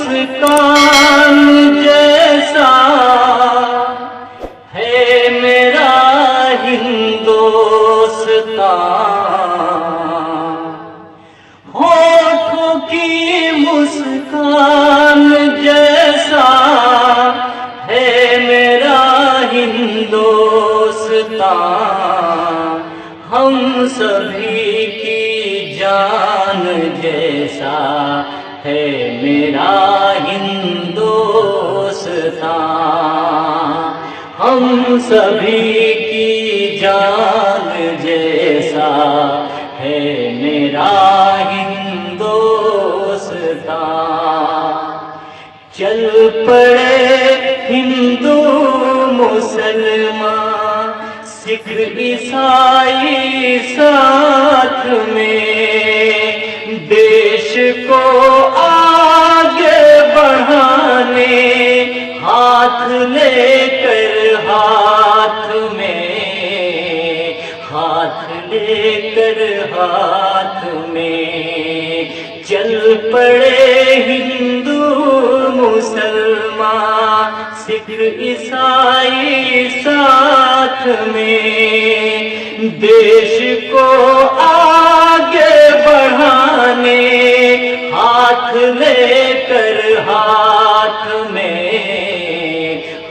مسکان جیسا ہے میرا ہندوستان، ہونٹوں کی مسکان جیسا ہے میرا ہندوستان، ہم سبھی کی جان جیسا ہے میرا ہندوستان، ہم سبھی کی جان جیسا ہے میرا ہندوستان۔ چل پڑے ہندو مسلمان سکھ عیسائی ساتھ میں، دیش کو آگے بڑھانے ہاتھ لے کر ہاتھ میں، ہاتھ لے کر ہاتھ میں چل پڑے ہندو مسلمان سکھ عیسائی ساتھ میں، دیش کو آگے بڑھانے ہاتھ لے کر ہاتھ میں،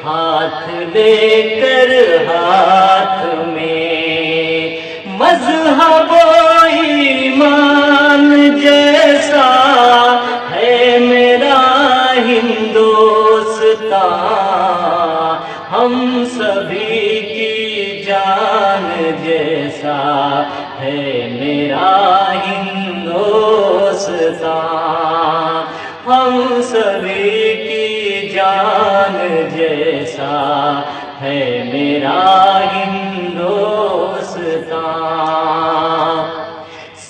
ہاتھ لے کر ہاتھ میں، مذہب و ایمان جیسا ہے میرا ہندوستان، ہم سبھی کی جان جیسا ہے میرا ہندوستان، ہم سبھی کی جان جیسا ہے میرا ہندوستان۔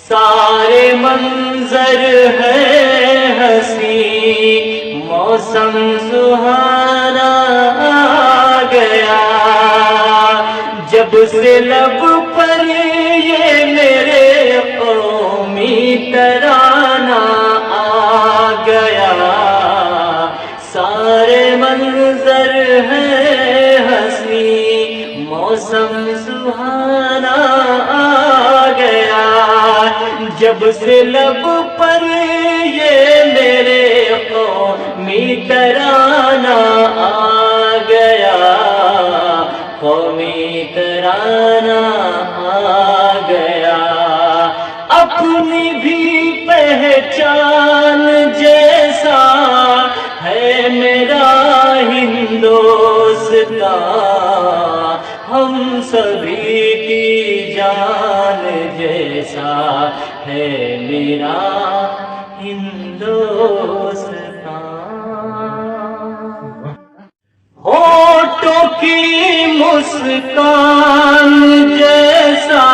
سارے منظر ہے ہنسی، موسم سہانا آ گیا، جب سے لب پر یہ میرے قومی ترانہ آ گیا، سارے منظر ہے ہنسی، موسم سہانا آ گیا، جب سے لب پر یہ میرے قومی ترانہ آ گیا، قومی ترانہ آ گیا، اپنی بھی پہچان جیسا ہے میرا ہندوستان، ہم سبھی کی جان جیسا ہے میرا ہندوستان۔ ہونٹوں کی مسکان جیسا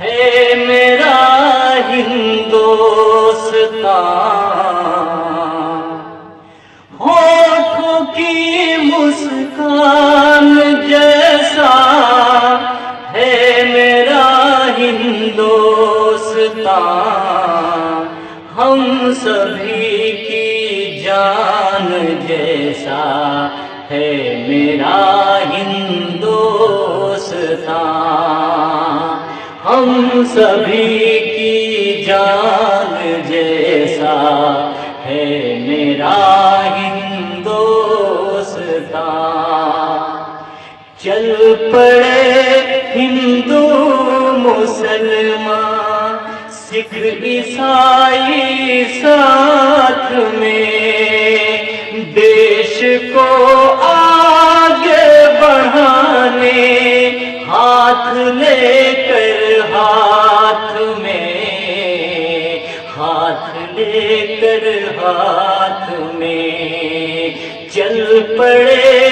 ہے میرا ہندوستان، ہونٹوں کی مسکان جیسا ہے میرا ہندوستان، ہم سبھی کی جان جیسا ہے میرا ہندوستان، ہم سبھی کی جان جیسا ہے میرا ہندوستان۔ چل پڑے ہندو مسلمان سکھ عیسائی ساتھ میں، دیش کو آگے بڑھانے ہاتھ لے کر ہاتھ میں، ہاتھ لے کر ہاتھ میں چل پڑے